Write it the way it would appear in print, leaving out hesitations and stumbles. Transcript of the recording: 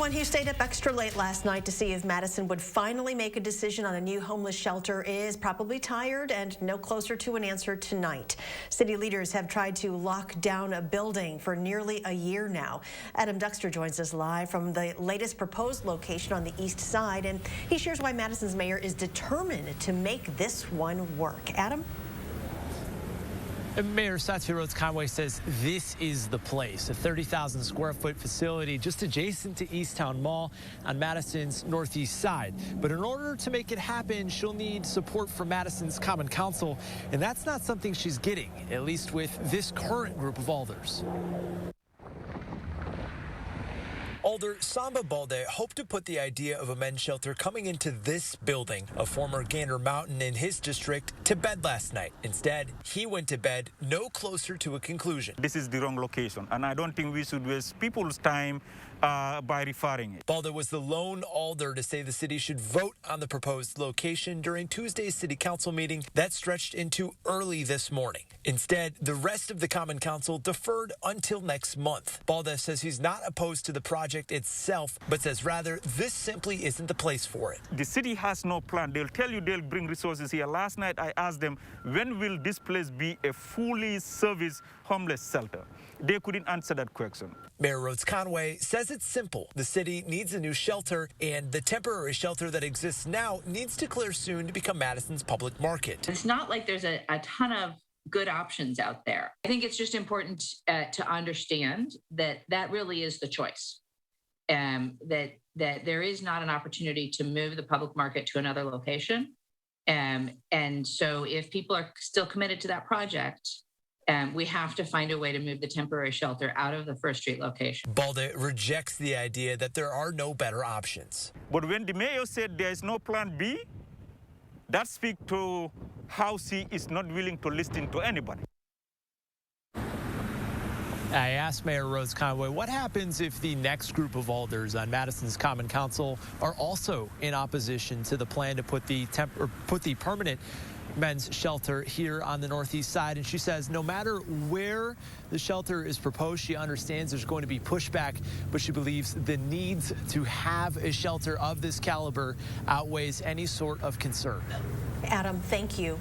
Anyone who stayed up extra late last night to see if Madison would finally make a decision on a new homeless shelter is probably tired and no closer to an answer tonight. City leaders have tried to lock down a building for nearly a year now. Adam Duxter joins us live from the latest proposed location on the east side, and he shares why Madison's mayor is determined to make this one work. Adam? Mayor Satya Rhodes-Conway says this is the place, a 30,000 square foot facility just adjacent to Easttown Mall on Madison's northeast side. But in order to make it happen, she'll need support from Madison's Common Council, and that's not something she's getting, at least with this current group of alders. Alder Samba Balde hoped to put the idea of a men's shelter coming into this building, a former Gander Mountain in his district, to bed last night. Instead, he went to bed no closer to a conclusion. This is the wrong location, and I don't think we should waste people's time by referring it. Balde was the lone alder to say the city should vote on the proposed location during Tuesday's city council meeting that stretched into early this morning. Instead, the rest of the Common Council deferred until next month. Balde says he's not opposed to the project itself, but says rather this simply isn't the place for it. The city has no plan. They'll tell you they'll bring resources here. Last night I asked them, when will this place be a fully serviced homeless shelter? They couldn't answer that question. Mayor Rhodes-Conway says it's simple. The city needs a new shelter, and the temporary shelter that exists now needs to clear soon to become Madison's public market. It's not like there's a ton of good options out there. I think it's just important to understand that that really is the choice. That there is not an opportunity to move the public market to another location. And so if people are still committed to that project, we have to find a way to move the temporary shelter out of the First Street location. Balde rejects the idea that there are no better options. But when the mayor said there is no plan B, that speaks to how she is not willing to listen to anybody. I asked Mayor Rhodes-Conway what happens if the next group of alders on Madison's Common Council are also in opposition to the plan to put the permanent men's shelter here on the northeast side. And she says no matter where the shelter is proposed, she understands there's going to be pushback, but she believes the needs to have a shelter of this caliber outweighs any sort of concern. Adam, thank you.